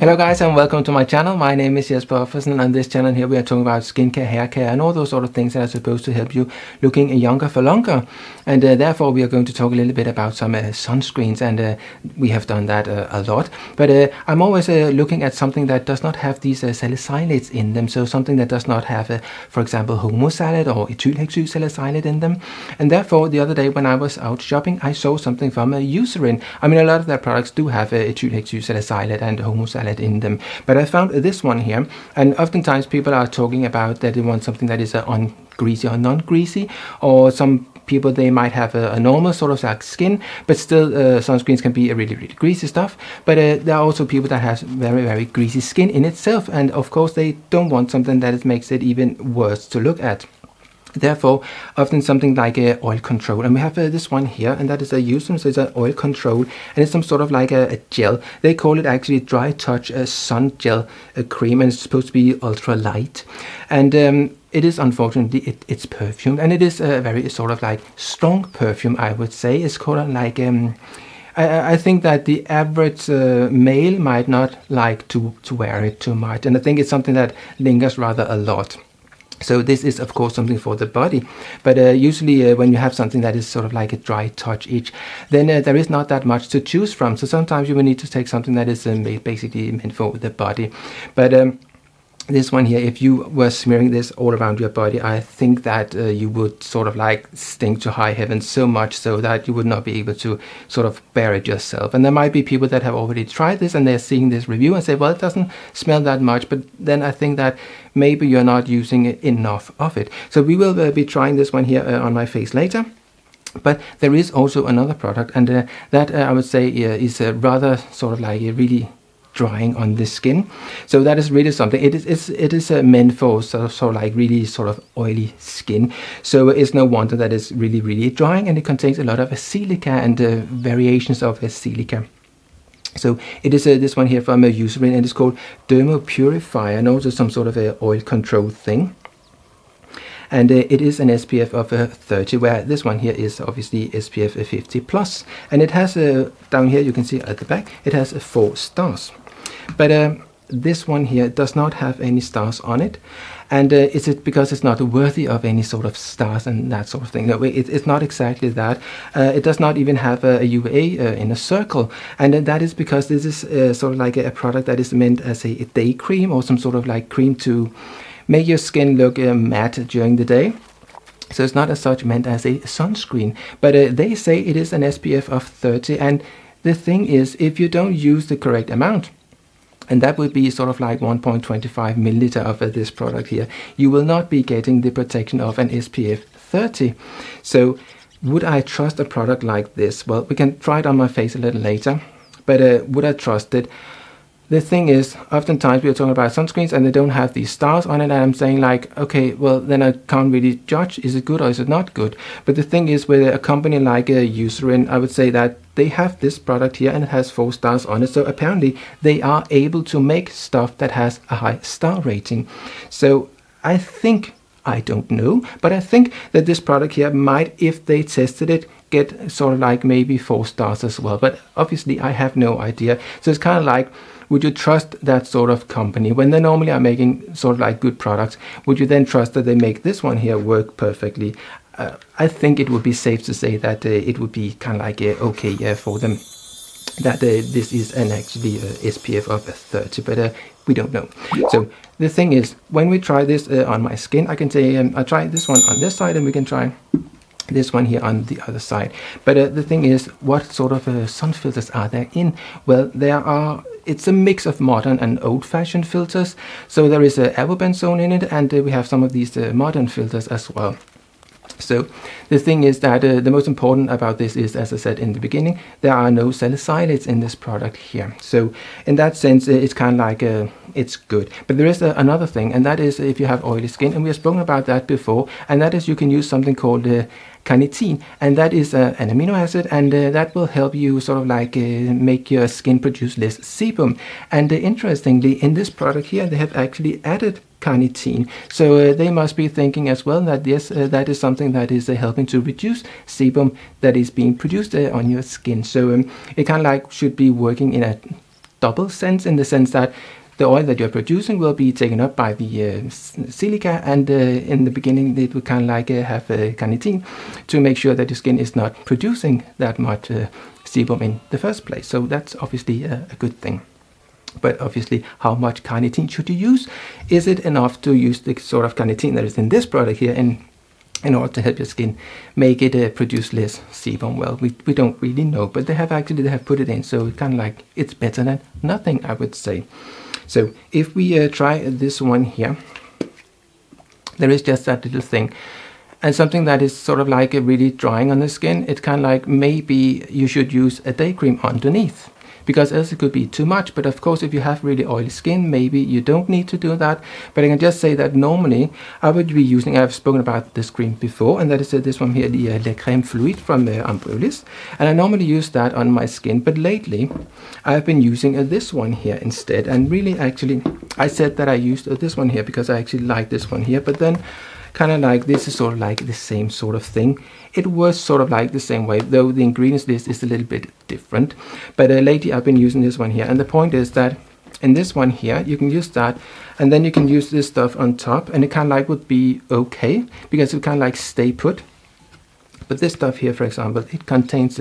Hello guys and welcome to my channel. My name is Jesper, and on this channel here we are talking about skincare, hair care and all those sort of things that are supposed to help you looking younger for longer. And therefore we are going to talk a little bit about some sunscreens, and we have done that a lot. But I'm always looking at something that does not have these salicylates in them. So something that does not have, for example, homosalate or ethyl-hexysalicylate in them. And therefore the other day when I was out shopping, I saw something from Eucerin. I mean, a lot of their products do have ethyl-hexysalicylate and homosalate in them, but I found this one here, and oftentimes people are talking about that they want something that is greasy or non-greasy, or some people they might have a normal sort of like skin, but still sunscreens can be a really greasy stuff. But there are also people that has very greasy skin in itself, and of course they don't want something that makes it even worse to look at. Therefore, often something like a oil control, and we have this one here, and that is a Eucerin, so it's an oil control, and it's some sort of like a gel. They call it actually dry touch sun gel cream, and it's supposed to be ultra light, and it is unfortunately it's perfumed, and it is a very sort of like strong perfume, I would say. It's called like I think that the average male might not like to wear it too much, and I think it's something that lingers rather a lot. So this is of course something for the body, but usually when you have something that is sort of like a dry touch each, then there is not that much to choose from. So sometimes you will need to take something that is basically meant for the body. But this one here, if you were smearing this all around your body, I think that you would sort of like stink to high heaven so much so that you would not be able to sort of bear it yourself. And there might be people that have already tried this and they're seeing this review and say, well, it doesn't smell that much, but then I think that maybe you're not using enough of it. So we will be trying this one here on my face later. But there is also another product, and that I would say is rather sort of like really drying on the skin. So that is really something. It is meant for sort of like really sort of oily skin. So it's no wonder that it's really drying, and it contains a lot of silica and variations of silica. So it is this one here from Eucerin, and it's called DermoPurifyer, and also some sort of oil control thing. And it is an SPF of 30, where this one here is obviously SPF50 plus, and it has down here you can see at the back it has 4 stars. But this one here does not have any stars on it, and is it because it's not worthy of any sort of stars and that sort of thing? No, it's not exactly that. It does not even have a UVA in a circle, and that is because this is sort of like a product that is meant as a day cream, or some sort of like cream to make your skin look matte during the day. So it's not as such meant as a sunscreen, but they say it is an SPF of 30, and the thing is, if you don't use the correct amount, and that would be sort of like 1.25 milliliter of this product here, you will not be getting the protection of an SPF 30. So would I trust a product like this? Well, we can try it on my face a little later, but would I trust it? The thing is, oftentimes we are talking about sunscreens and they don't have these stars on it, and I'm saying like, okay, well then I can't really judge, is it good or is it not good? But the thing is, with a company like Eucerin, I would say that they have this product here and it has 4 stars on it, so apparently they are able to make stuff that has a high star rating. So I think, I don't know, but I think that this product here might, if they tested it, get sort of like maybe 4 stars as well, but obviously I have no idea. So it's kind of like, would you trust that sort of company when they normally are making sort of like good products? Would you then trust that they make this one here work perfectly? I think it would be safe to say that it would be kind of like okay for them that this is an actually SPF of 30, but we don't know. So the thing is, when we try this on my skin, I can say I try this one on this side and we can try this one here on the other side. But the thing is, what sort of sun filters are there in? Well, it's a mix of modern and old-fashioned filters. So there is a avobenzone in it, and we have some of these modern filters as well. So the thing is that the most important about this is, as I said in the beginning, there are no salicylates in this product here. So in that sense, it's kind of like it's good. But there is another thing, and that is if you have oily skin, and we have spoken about that before, and that is you can use something called carnitine, and that is an amino acid, and that will help you sort of like make your skin produce less sebum. And interestingly, in this product here, they have actually added carnitine. So they must be thinking as well that yes, that is something that is helping to reduce sebum that is being produced on your skin. So it kind of like should be working in a double sense, in the sense that the oil that you're producing will be taken up by the silica, and in the beginning it will kind of like have carnitine to make sure that your skin is not producing that much sebum in the first place. So that's obviously a good thing. But obviously, how much carnitine should you use? Is it enough to use the sort of carnitine that is in this product here in order to help your skin make it produce less sebum? Well, we don't really know, but they have put it in, so it's kind of like it's better than nothing, I would say. So if we try this one here, there is just that little thing, and something that is sort of like really drying on the skin. It's kind of like maybe you should use a day cream underneath, because else it could be too much. But of course, if you have really oily skin, maybe you don't need to do that. But I can just say that normally I would be using, I've spoken about this cream before, and that is this one here, the Le Crème Fluide from Ampoules. And I normally use that on my skin, but lately I've been using this one here instead. And really, actually, I said that I used this one here because I actually like this one here, but then kind of like this is sort of like the same sort of thing. It was sort of like the same way, though the ingredients list is a little bit different. But lately I've been using this one here, and the point is that in this one here you can use that, and then you can use this stuff on top, and it kind of like would be okay because it kind of like stay put. But this stuff here, for example, it contains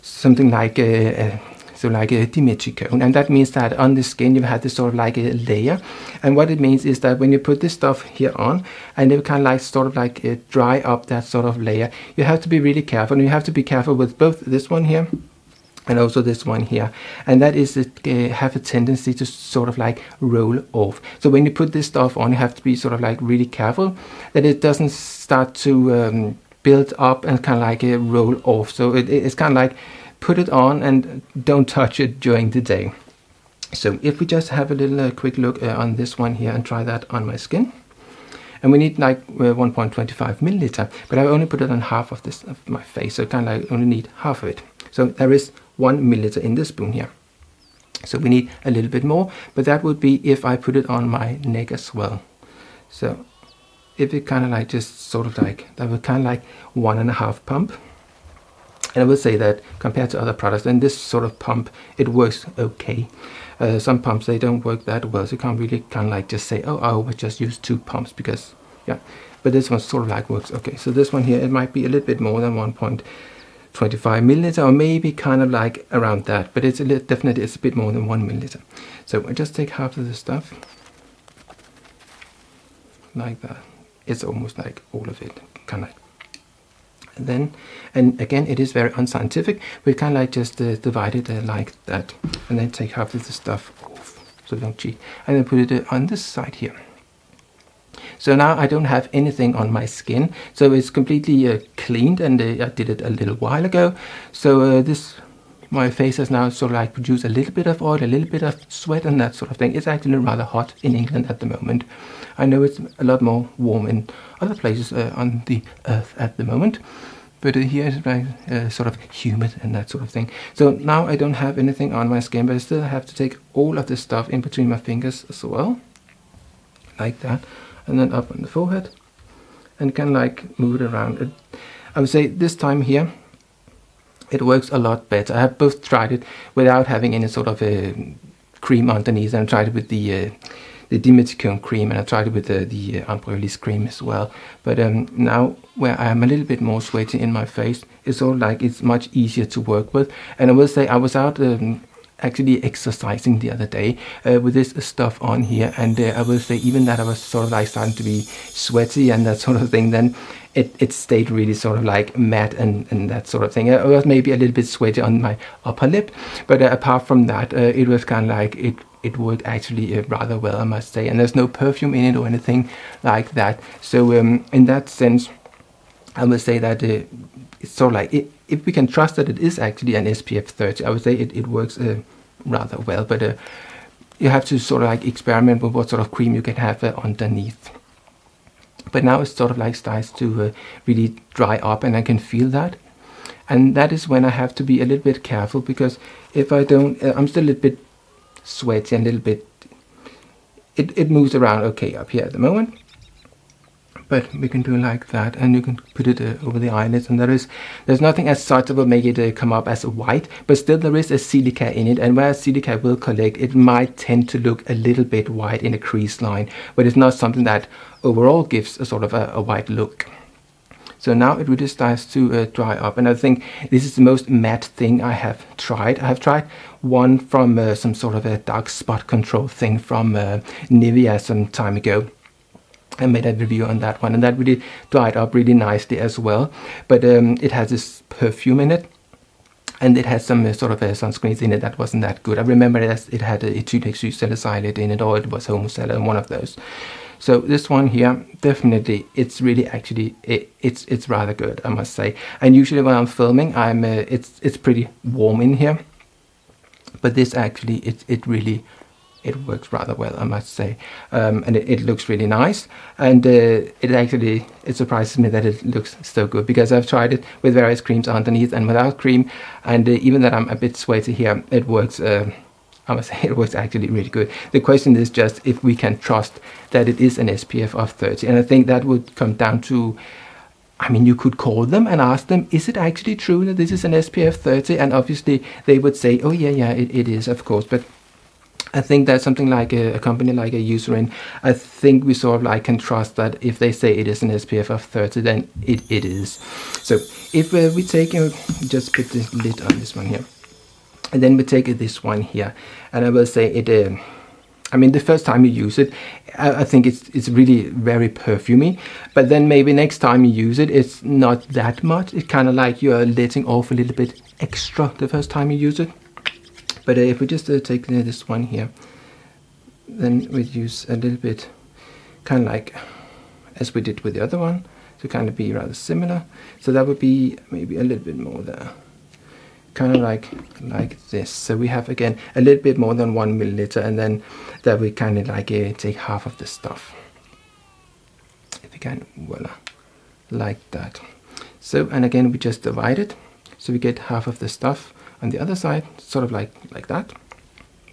something like a dimethicone, and that means that on the skin you have this sort of like a layer. And what it means is that when you put this stuff here on, and it kind of like sort of like dry up that sort of layer, you have to be really careful, and you have to be careful with both this one here and also this one here, and that is have a tendency to sort of like roll off. So when you put this stuff on, you have to be sort of like really careful that it doesn't start to build up and kind of like roll off. So it's kind of like put it on and don't touch it during the day. So if we just have a little quick look on this one here and try that on my skin, and we need like 1.25 milliliter, but I only put it on half of this of my face, so kind of like only need half of it. So there is 1 milliliter in this spoon here, so we need a little bit more, but that would be if I put it on my neck as well. So if it kind of like just sort of like, that would kind of like 1.5 pump. And I would say that compared to other products, then this sort of pump, it works okay. Some pumps, they don't work that well, so you can't really kind of like just say, oh, I would just use 2 pumps because, yeah. But this one sort of like works okay. So this one here, it might be a little bit more than 1.25 milliliter, or maybe kind of like around that, but it's definitely it's a bit more than 1 milliliter. So I just take half of the stuff, like that. It's almost like all of it, kind of like. And again, it is very unscientific. We kind of like just divide it like that, and then take half of the stuff off, so don't cheat, and then put it on this side here. So now I don't have anything on my skin, so it's completely cleaned, and I did it a little while ago. So my face has now sort of like produced a little bit of oil, a little bit of sweat, and that sort of thing. It's actually rather hot in England at the moment. I know it's a lot more warm in other places on the earth at the moment, but here it's like sort of humid and that sort of thing. So now I don't have anything on my skin, but I still have to take all of this stuff in between my fingers as well, like that, and then up on the forehead, and kind of like move it around. I would say this time here, it works a lot better. I have both tried it without having any sort of a cream underneath, and I tried it with the dimethicone cream, and I tried it with the Ampoules cream as well. But now where I am a little bit more sweaty in my face, it's all like it's much easier to work with. And I will say I was out actually exercising the other day with this stuff on here, and I will say even that I was sort of like starting to be sweaty and that sort of thing, then it stayed really sort of like matte and that sort of thing. I was maybe a little bit sweaty on my upper lip, but apart from that, it was kind of like it worked actually rather well, I must say. And there's no perfume in it or anything like that. So in that sense, I would say that it's sort of like, if we can trust that it is actually an SPF 30, I would say it works rather well. But you have to sort of like experiment with what sort of cream you can have underneath. But now it sort of like starts to really dry up, and I can feel that. And that is when I have to be a little bit careful, because if I don't, I'm still a little bit sweaty and a little bit, it moves around okay up here at the moment. but we can do like that, and you can put it over the eyelids, and there's nothing as such that will make it come up as white, but still there is a silica in it, and where silica will collect, it might tend to look a little bit white in a crease line, but it's not something that overall gives a sort of a white look. So now it really starts to dry up, and I think this is the most matte thing I have tried. I have tried one from some sort of a dark spot control thing from Nivea some time ago. I made a review on that one, and that really dried up really nicely as well. But it has this perfume in it, and it has some sort of sunscreens in it that wasn't that good. I remember it had a Salicylate in it, or it was Homocellar, one of those. So this one here, definitely, it's really actually it's rather good, I must say. And usually when I'm filming, it's pretty warm in here, but this actually it works rather well, I must say, and it looks really nice, and it surprises me that it looks so good, because I've tried it with various creams underneath and without cream, and even that I'm a bit sweaty here, it works. I must say it works actually really good. The question is just if we can trust that it is an SPF of 30, and I think that would come down to, I mean, you could call them and ask them, is it actually true that this is an SPF 30? And obviously they would say, oh yeah, it is, of course. But I think that something like a company like a Eucerin, I think we sort of like can trust that if they say it is an SPF of 30, then it is. So if we take, just put this lid on this one here, and then we take this one here, and I will say it, I mean, the first time you use it, I think it's really very perfumey, but then maybe next time you use it, it's not that much. It's kind of like you're letting off a little bit extra the first time you use it. But if we just take this one here, then we use a little bit, kind of like as we did with the other one, to kind of be rather similar. So that would be maybe a little bit more there, kind of like this. So we have again a little bit more than 1 milliliter, and then that we kind of like take half of the stuff. If we can, voila, like that. So, and again we just divide it, so we get half of the stuff on the other side, sort of like that,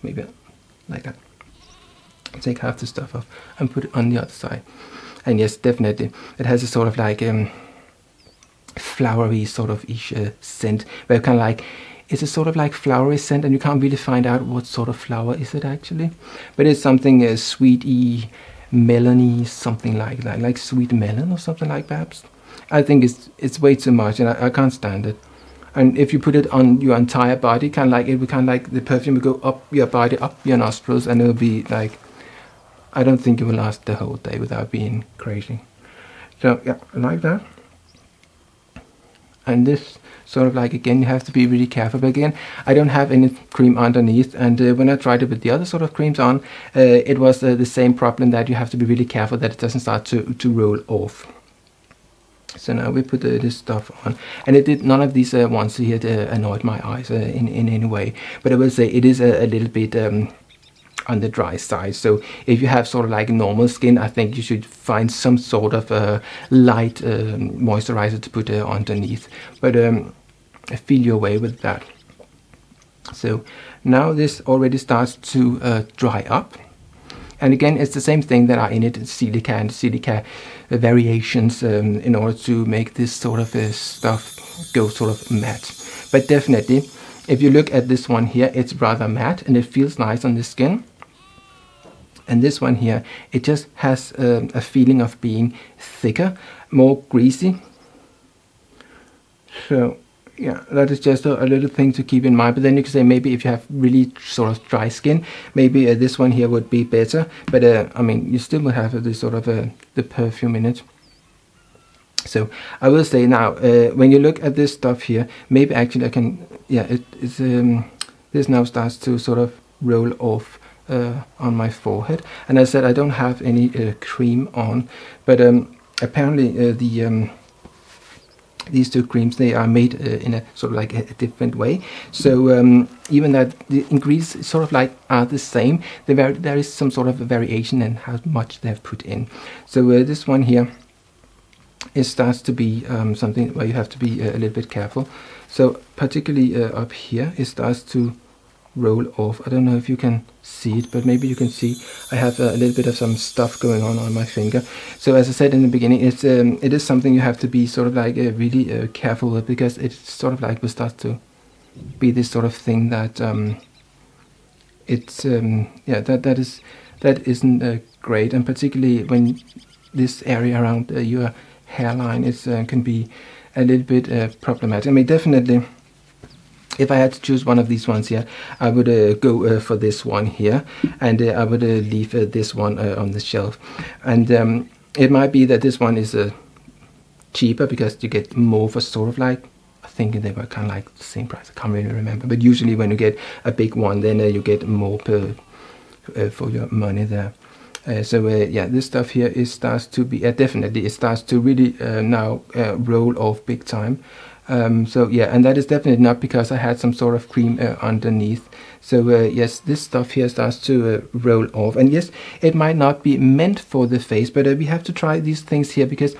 maybe like that. Take half the stuff off and put it on the other side. And yes, definitely, it has a sort of like flowery sort of ish scent, where kind of like, it's a sort of like flowery scent, and you can't really find out what sort of flower is it actually, but it's something sweety, melony, something like that, like sweet melon or something like, perhaps. I think it's way too much, and I can't stand it. And if you put it on your entire body, kind of like, it would kind of like, the perfume will go up your body, up your nostrils, and it'll be like, I don't think it will last the whole day without being crazy. So yeah, like that. And this sort of like, again, you have to be really careful. But again, I don't have any cream underneath, and when I tried it with the other sort of creams on, it was the same problem, that you have to be really careful that it doesn't start to roll off. So now we put this stuff on, and it did, none of these ones here annoyed my eyes in any way, but I will say it is a little bit on the dry side. So if you have sort of like normal skin, I think you should find some sort of light moisturizer to put underneath, but feel your way with that. So now this already starts to dry up. And again, it's the same thing that are in it, silica and silica variations, in order to make this sort of stuff go sort of matte. But definitely, if you look at this one here, it's rather matte, and it feels nice on the skin. And this one here, it just has a feeling of being thicker, more greasy. So yeah, that is just a little thing to keep in mind. But then you can say, maybe if you have really sort of dry skin, maybe this one here would be better. But I mean, you still will have this sort of the perfume in it. So I will say now, when you look at this stuff here, maybe actually I can, yeah, this now starts to sort of roll off on my forehead. And I said I don't have any cream on, but apparently these two creams, they are made in a sort of like a different way. So even that the ingredients sort of like are the same, there is some sort of a variation in how much they have put in. So this one here, it starts to be something where you have to be a little bit careful. So particularly up here, it starts to roll off. I don't know if you can see it, but maybe you can see I have a little bit of some stuff going on my finger. So as I said in the beginning, it is something you have to be sort of like really careful with, because it sort of like will start to be this sort of thing that that isn't great, and particularly when this area around your hairline can be a little bit problematic. I mean, definitely, if I had to choose one of these ones here, I would go for this one here, and I would leave this one on the shelf. And it might be that this one is cheaper because you get more for sort of like, I think they were kind of like the same price. I can't really remember, but usually when you get a big one, then you get more per for your money there. Yeah, this stuff here starts to be definitely, it starts to really now roll off big time. So yeah, and that is definitely not because I had some sort of cream underneath. So yes, this stuff here starts to roll off, and yes, it might not be meant for the face, but we have to try these things here because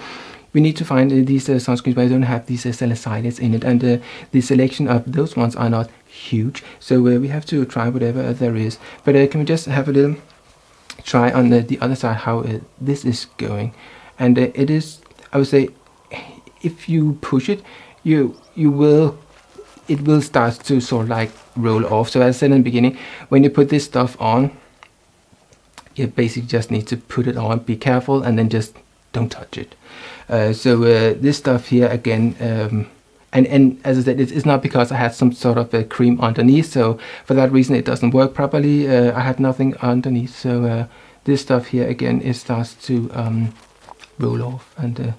we need to find these sunscreens where don't have these salicylates in it, and the selection of those ones are not huge. So we have to try whatever there is. But can we just have a little try on the other side how this is going? And it is, I would say, if you push it, it will start to sort of like roll off. So as I said in the beginning, when you put this stuff on, you basically just need to put it on, be careful, and then just don't touch it. This stuff here again, and as I said, it's not because I had some sort of cream underneath, so for that reason it doesn't work properly. I had nothing underneath, so this stuff here again, it starts to roll off, and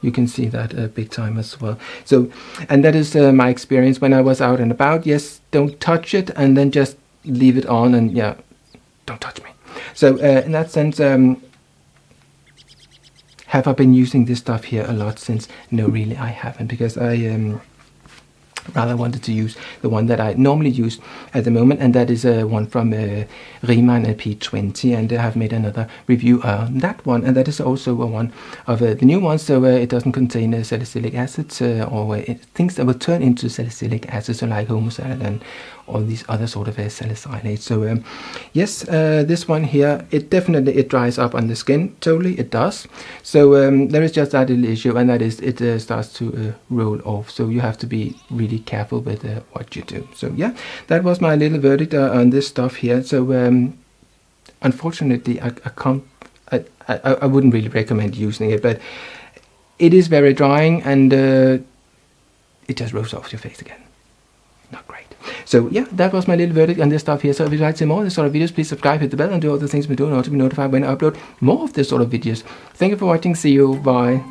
you can see that big time as well. So, and that is my experience when I was out and about. Yes, don't touch it, and then just leave it on, and yeah, don't touch me. So in that sense, have I been using this stuff here a lot since? No, really, I haven't, because I rather wanted to use the one that I normally use at the moment, and that is one from Riemann P20, and I have made another review on that one, and that is also one of the new ones. So it doesn't contain salicylic acids or things that will turn into salicylic acids, so like homosalate and all these other sort of salicylates. So yes, this one here, it definitely dries up on the skin, totally it does. So there is just that little issue, and that is it starts to roll off, so you have to be really careful with what you do. So yeah, that was my little verdict on this stuff here. So unfortunately I can't, I wouldn't really recommend using it, but it is very drying, and it just rolls off your face again. Not great. So yeah, that was my little verdict on this stuff here. So if you'd like to see more of this sort of videos, please subscribe, hit the bell, and do all the things we do in order to be notified when I upload more of this sort of videos. Thank you for watching. See you. Bye.